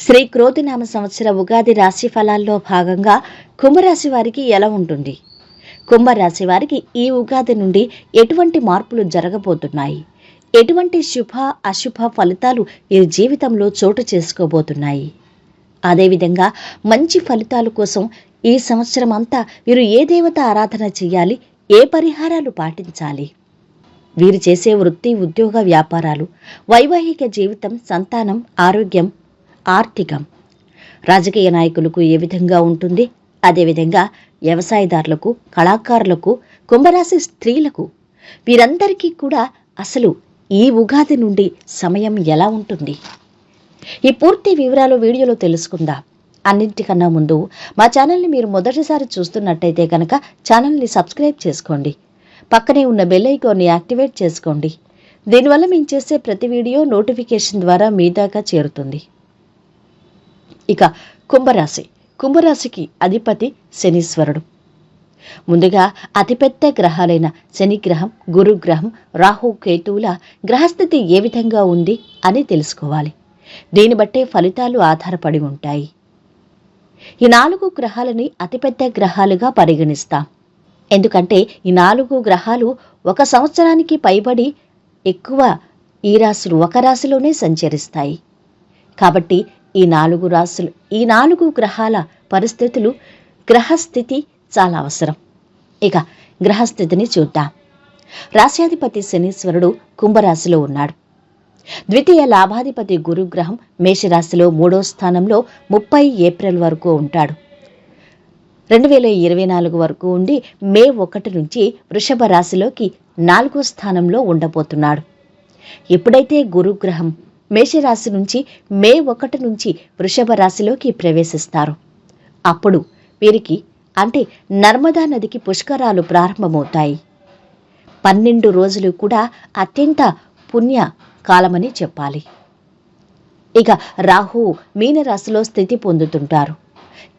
శ్రీ క్రోధినామ సంవత్సర ఉగాది రాశి ఫలాల్లో భాగంగా కుంభరాశి వారికి ఎలా ఉంటుంది? కుంభరాశి వారికి ఈ ఉగాది నుండి ఎటువంటి మార్పులు జరగబోతున్నాయి? ఎటువంటి శుభ అశుభ ఫలితాలు ఈ జీవితంలో చోటు చేసుకోబోతున్నాయి? అదేవిధంగా మంచి ఫలితాల కోసం ఈ సంవత్సరం అంతా వీరు ఏ దేవత ఆరాధన చేయాలి? ఏ పరిహారాలు పాటించాలి? వీరు చేసే వృత్తి, ఉద్యోగ, వ్యాపారాలు, వైవాహిక జీవితం, సంతానం, ఆరోగ్యం, ఆర్థికం, రాజకీయ నాయకులకు ఏ విధంగా ఉంటుంది? అదేవిధంగా వ్యవసాయదారులకు, కళాకారులకు, కుంభరాశి స్త్రీలకు, వీరందరికీ కూడా అసలు ఈ ఉగాది నుండి సమయం ఎలా ఉంటుంది? ఈ పూర్తి వివరాలు వీడియోలో తెలుసుకుందాం. అన్నింటికన్నా ముందు మా ఛానల్ని మీరు మొదటిసారి చూస్తున్నట్టయితే కనుక ఛానల్ని సబ్స్క్రైబ్ చేసుకోండి. పక్కనే ఉన్న బెల్ ఐకాన్ని యాక్టివేట్ చేసుకోండి. దీనివల్ల మేము చేసే ప్రతి వీడియో నోటిఫికేషన్ ద్వారా మీ దాకా చేరుతుంది. ఇక కుంభరాశికి అధిపతి శనీశ్వరుడు. ముందుగా అతిపెద్ద గ్రహాలైన శనిగ్రహం, గురుగ్రహం, రాహు, కేతువుల గ్రహస్థితి ఏ విధంగా ఉంది అని తెలుసుకోవాలి. దీన్ని బట్టే ఫలితాలు ఆధారపడి ఉంటాయి. ఈ 4 గ్రహాలని అతిపెద్ద గ్రహాలుగా పరిగణిస్తాం. ఎందుకంటే ఈ 4 గ్రహాలు ఒక సంవత్సరానికి పైబడి ఎక్కువ ఈ రాశులు ఒక రాశిలోనే సంచరిస్తాయి. కాబట్టి ఈ 4 గ్రహాల పరిస్థితులు, గ్రహస్థితి చాలా అవసరం. ఇక గ్రహస్థితిని చూద్దాం. రాశ్యాధిపతి శనీశ్వరుడు కుంభరాశిలో ఉన్నాడు. ద్వితీయ లాభాధిపతి గురుగ్రహం మేషరాశిలో 3వ స్థానంలో 30 ఏప్రిల్ వరకు ఉంటాడు. 2024 వరకు ఉండి మే 1 నుంచి వృషభ రాశిలోకి 4వ స్థానంలో ఉండబోతున్నాడు. ఎప్పుడైతే గురుగ్రహం మేషరాశి నుంచి మే 1 నుంచి వృషభ రాశిలోకి ప్రవేశిస్తారు, అప్పుడు వీరికి అంటే నర్మదా నదికి పుష్కరాలు ప్రారంభమవుతాయి. 12 రోజులు కూడా అత్యంత పుణ్య కాలమని చెప్పాలి. ఇక రాహు మీనరాశిలో స్థితి పొందుతుంటారు.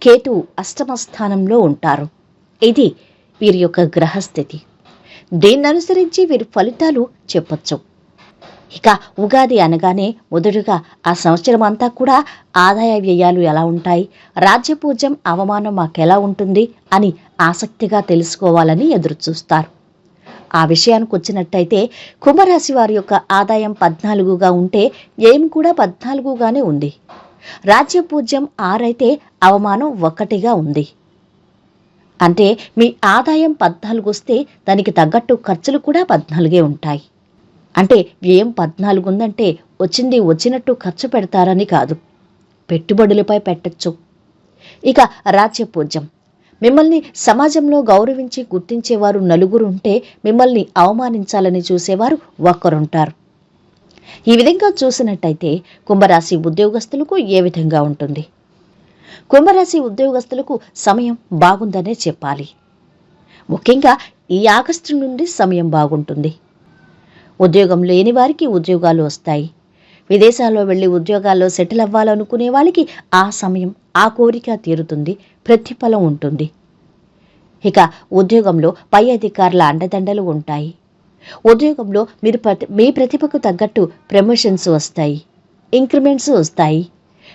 కేతు అష్టమ స్థానంలో ఉంటారు. ఇది వీరి యొక్క గ్రహస్థితి. దీన్ని అనుసరించి వీరి ఫలితాలు చెప్పొచ్చు. ఇక ఉగాది అనగానే మొదటగా ఆ సంవత్సరం అంతా కూడా ఆదాయ వ్యయాలు ఎలా ఉంటాయి, రాజ్యపూజ్యం, అవమానం మాకెలా ఉంటుంది అని ఆసక్తిగా తెలుసుకోవాలని ఎదురుచూస్తారు. ఆ విషయానికి వచ్చినట్టయితే కుంభరాశి వారి యొక్క ఆదాయం 14గా ఉంటే వ్యయం కూడా 14గానే ఉంది. రాజ్యపూజ్యం 6 అయితే అవమానం 1గా ఉంది. అంటే మీ ఆదాయం 14 వస్తే దానికి తగ్గట్టు ఖర్చులు కూడా 14 ఉంటాయి. అంటే వ్యయం 14 ఉందంటే వచ్చినట్టు ఖర్చు పెడతారని కాదు, పెట్టుబడులపై పెట్టచ్చు. ఇక రాజ్యపూజ్యం, మిమ్మల్ని సమాజంలో గౌరవించి గుర్తించేవారు నలుగురు ఉంటే మిమ్మల్ని అవమానించాలని చూసేవారు ఒక్కరుంటారు. ఈ విధంగా చూసినట్టయితే కుంభరాశి ఉద్యోగస్తులకు ఏ విధంగా ఉంటుంది? కుంభరాశి ఉద్యోగస్తులకు సమయం బాగుందనే చెప్పాలి. ముఖ్యంగా ఈ ఆగస్టు నుండి సమయం బాగుంటుంది. ఉద్యోగం లేని వారికి ఉద్యోగాలు వస్తాయి. విదేశాల్లో వెళ్లి ఉద్యోగాల్లో సెటిల్ అవ్వాలనుకునే వాళ్ళకి ఆ సమయం, ఆ కోరిక తీరుతుంది, ప్రతిఫలం ఉంటుంది. ఇక ఉద్యోగంలో పై అధికారుల అండదండలు ఉంటాయి. ఉద్యోగంలో మీరు మీ ప్రతిభకు తగ్గట్టు ప్రమోషన్స్ వస్తాయి, ఇంక్రిమెంట్స్ వస్తాయి.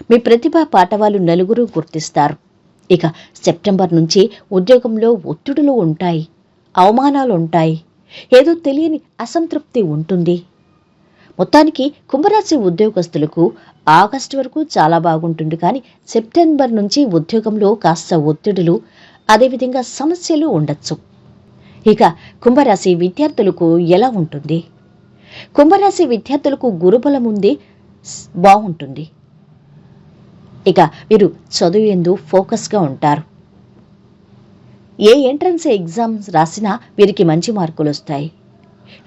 మీ ప్రతిభా పాఠవాలు నలుగురు గుర్తిస్తారు. ఇక సెప్టెంబర్ నుంచి ఉద్యోగంలో ఒత్తిడులు ఉంటాయి, అవమానాలు ఉంటాయి, ఏదో తెలియని అసంతృప్తి ఉంటుంది. మొత్తానికి కుంభరాశి ఉద్యోగస్తులకు ఆగస్టు వరకు చాలా బాగుంటుంది. కానీ సెప్టెంబర్ నుంచి ఉద్యోగంలో కాస్త ఒత్తిడులు, అదేవిధంగా సమస్యలు ఉండొచ్చు. ఇక కుంభరాశి విద్యార్థులకు ఎలా ఉంటుంది? కుంభరాశి విద్యార్థులకు గురుబలం ఉంది, బాగుంటుంది. ఇక వీరు చదువు యందు ఫోకస్గా ఉంటారు. ఏ ఎంట్రన్స్ ఎగ్జామ్స్ రాసినా వీరికి మంచి మార్కులు వస్తాయి.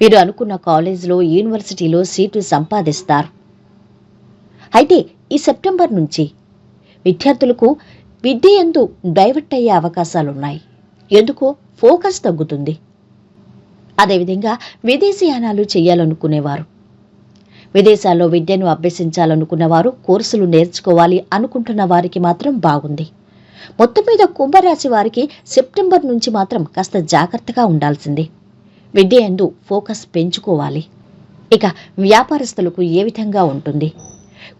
వీరు అనుకున్న కాలేజీలో, యూనివర్సిటీలో సీటు సంపాదిస్తారు. అయితే ఈ సెప్టెంబర్ నుంచి విద్యార్థులకు విద్య యందు డైవర్ట్ అయ్యే అవకాశాలున్నాయి. ఎందుకో ఫోకస్ తగ్గుతుంది. అదేవిధంగా విదేశీయానాలు చేయాలనుకునేవారు, విదేశాల్లో విద్యను అభ్యసించాలనుకున్నవారు, కోర్సులు నేర్చుకోవాలి అనుకుంటున్న వారికి మాత్రం బాగుంది. మొత్తం మీద కుంభరాశి వారికి సెప్టెంబర్ నుంచి మాత్రం కాస్త జాగ్రత్తగా ఉండాల్సింది. విద్య యందు ఫోకస్ పెంచుకోవాలి. ఇక వ్యాపారస్తులకు ఏ విధంగా ఉంటుంది?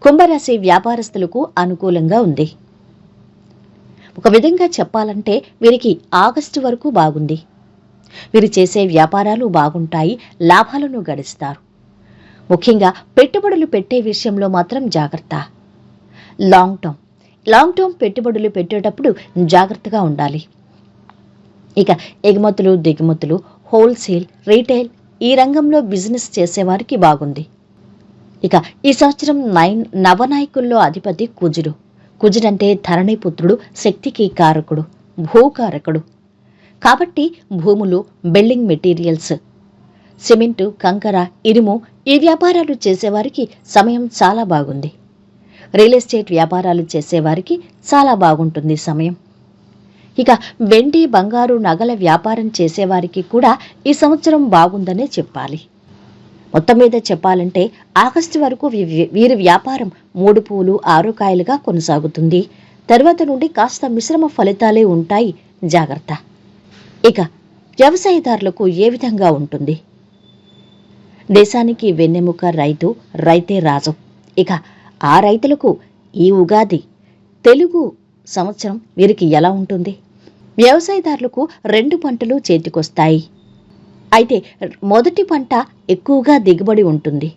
కుంభరాశి వ్యాపారస్తులకు అనుకూలంగా ఉంది. ఒక విధంగా చెప్పాలంటే వీరికి ఆగస్టు వరకు బాగుంది. వీరు చేసే వ్యాపారాలు బాగుంటాయి, లాభాలను గడిస్తారు. ముఖ్యంగా పెట్టుబడులు పెట్టే విషయంలో మాత్రం జాగ్రత్త. లాంగ్ టర్మ్ పెట్టుబడులు పెట్టేటప్పుడు జాగ్రత్తగా ఉండాలి. ఇక ఎగుమతులు, దిగుమతులు, హోల్సేల్, రీటైల్ ఈ రంగంలో బిజినెస్ చేసేవారికి బాగుంది. ఇక ఈ సంవత్సరం నవనాయకుల్లో అధిపతి కుజుడు. కుజుడంటే ధరణీపుత్రుడు, శక్తికి కారకుడు, భూకారకుడు. కాబట్టి భూములు, బిల్డింగ్ మెటీరియల్స్, సిమెంటు, కంకర, ఇనుము ఈ వ్యాపారాలు చేసేవారికి సమయం చాలా బాగుంది. రియల్ ఎస్టేట్ వ్యాపారాలు చేసేవారికి చాలా బాగుంటుంది సమయం. ఇక వెండి, బంగారు, నగల వ్యాపారం చేసేవారికి కూడా ఈ సంవత్సరం బాగుందనే చెప్పాలి. మొత్తం మీద చెప్పాలంటే ఆగస్టు వరకు వీరి వ్యాపారం 3 పూలు 6 కాయలుగా కొనసాగుతుంది. తర్వాత నుండి కాస్త మిశ్రమ ఫలితాలే ఉంటాయి, జాగ్రత్త. ఇక వ్యవసాయదారులకు ఏ విధంగా ఉంటుంది? దేశానికి వెన్నెముక రైతు, రైతే రాజు. ఇక ఆ రైతులకు ఈ ఉగాది తెలుగు సంవత్సరం వీరికి ఎలా ఉంటుంది? వ్యవసాయదారులకు 2 పంటలు చేతికొస్తాయి. అయితే మొదటి పంట ఎక్కువగా దిగుబడి ఉంటుంది.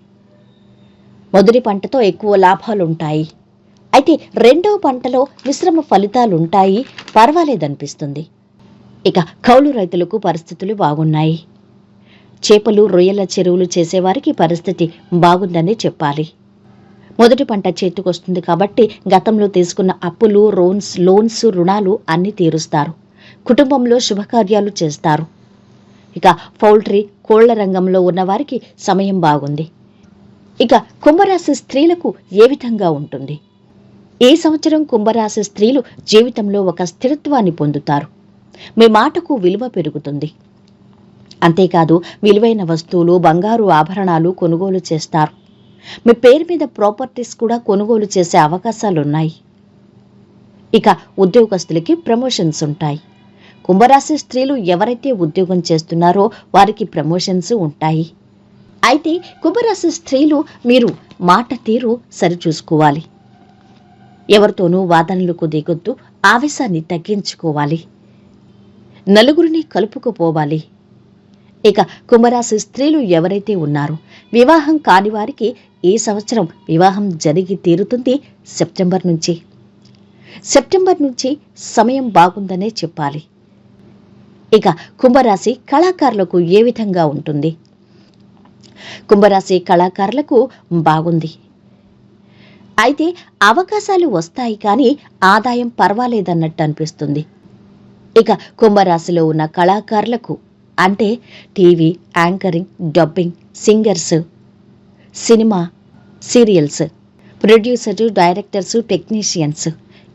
మొదటి పంటతో ఎక్కువ లాభాలుంటాయి. అయితే రెండవ పంటలో మిశ్రమ ఫలితాలుంటాయి, పర్వాలేదనిపిస్తుంది. ఇక కౌలు రైతులకు పరిస్థితులు బాగున్నాయి. చేపలు, రొయ్యల చెరువులు చేసేవారికి పరిస్థితి బాగుందని చెప్పాలి. మొదటి పంట చేతికొస్తుంది కాబట్టి గతంలో తీసుకున్న అప్పులు, లోన్స్, రుణాలు అన్నీ తీరుస్తారు. కుటుంబంలో శుభకార్యాలు చేస్తారు. ఇక పౌల్ట్రీ, కోళ్ల రంగంలో ఉన్నవారికి సమయం బాగుంది. ఇక కుంభరాశి స్త్రీలకు ఏ విధంగా ఉంటుంది? ఈ సంవత్సరం కుంభరాశి స్త్రీలు జీవితంలో ఒక స్థిరత్వాన్ని పొందుతారు. మీ మాటకు విలువ పెరుగుతుంది. అంతేకాదు విలువైన వస్తువులు, బంగారు ఆభరణాలు కొనుగోలు చేస్తారు. మీ పేరు మీద ప్రాపర్టీస్ కూడా కొనుగోలు చేసే అవకాశాలున్నాయి. ఇక ఉద్యోగస్తులకి ప్రమోషన్స్ ఉంటాయి. కుంభరాశి స్త్రీలు ఎవరైతే ఉద్యోగం చేస్తున్నారో వారికి ప్రమోషన్స్ ఉంటాయి. అయితే కుంభరాశి స్త్రీలు మీరు మాట తీరు సరిచూసుకోవాలి. ఎవరితోనూ వాదనలకు దిగొద్దు, ఆవేశాన్ని తగ్గించుకోవాలి, నలుగురిని కలుపుకుపోవాలి. ఇక కుంభరాశి స్త్రీలు ఎవరైతే ఉన్నారో వివాహం కాని వారికి ఈ సంవత్సరం వివాహం జరిగి తీరుతుంది. సెప్టెంబర్ నుంచి సమయం బాగుందనే చెప్పాలి. ఇక కుంభరాశి కళాకారులకు ఏ విధంగా ఉంటుంది? కుంభరాశి కళాకారులకు బాగుంది. అయితే అవకాశాలు వస్తాయి కానీ ఆదాయం పర్వాలేదన్నట్టు అనిపిస్తుంది. ఇక కుంభరాశిలో ఉన్న కళాకారులకు అంటే TV, anchoring, dubbing, singers, cinema, serials, ప్రొడ్యూసర్లు, డైరెక్టర్స్, టెక్నీషియన్స్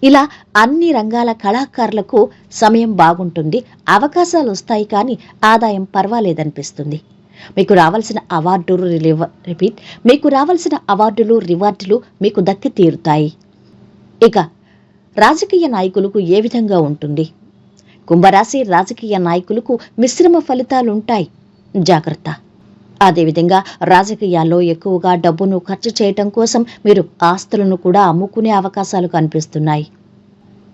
ఇలా అన్ని రంగాల కళాకారులకు సమయం బాగుంటుంది. అవకాశాలు వస్తాయి కానీ ఆదాయం పర్వాలేదనిపిస్తుంది. మీకు రావాల్సిన అవార్డులు, రివార్డులు మీకు దక్కి తీరుతాయి. ఇక రాజకీయ నాయకులకు ఏ విధంగా ఉంటుంది? కుంభరాశి రాజకీయ నాయకులకు మిశ్రమ ఫలితాలుంటాయి, జాగ్రత్త. అదేవిధంగా రాజకీయాల్లో ఎక్కువగా డబ్బును ఖర్చు చేయటం కోసం మీరు ఆస్తులను కూడా అమ్ముకునే అవకాశాలు కనిపిస్తున్నాయి.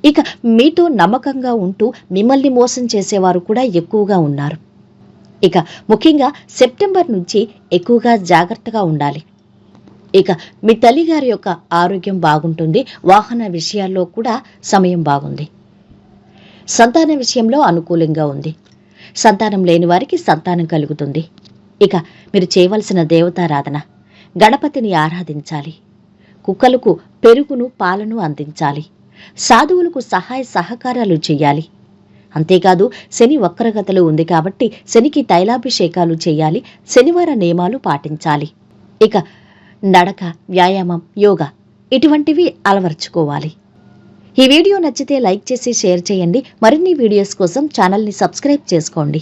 ఇక మీతో నమ్మకంగా ఉంటూ మిమ్మల్ని మోసం చేసేవారు కూడా ఎక్కువగా ఉన్నారు. ఇక ముఖ్యంగా సెప్టెంబర్ నుంచి ఎక్కువగా జాగ్రత్తగా ఉండాలి. ఇక మీ తల్లిగారి యొక్క ఆరోగ్యం బాగుంటుంది. వాహన విషయాల్లో కూడా సమయం బాగుంది. సంతాన విషయంలో అనుకూలంగా ఉంది. సంతానం లేని వారికి సంతానం కలుగుతుంది. ఇక మీరు చేయవలసిన దేవతారాధన, గణపతిని ఆరాధించాలి. కుక్కలకు పెరుగును, పాలను అందించాలి. సాధువులకు సహాయ సహకారాలు చేయాలి. అంతేకాదు శని వక్రగతలు ఉంది కాబట్టి శనికి తైలాభిషేకాలు చేయాలి. శనివార నియమాలు పాటించాలి. ఇక నడక, వ్యాయామం, యోగా ఇటువంటివి అలవర్చుకోవాలి. ఈ వీడియో నచ్చితే లైక్ చేసి షేర్ చేయండి. మరిన్ని వీడియోస్ కోసం ఛానల్ని సబ్స్క్రైబ్ చేసుకోండి.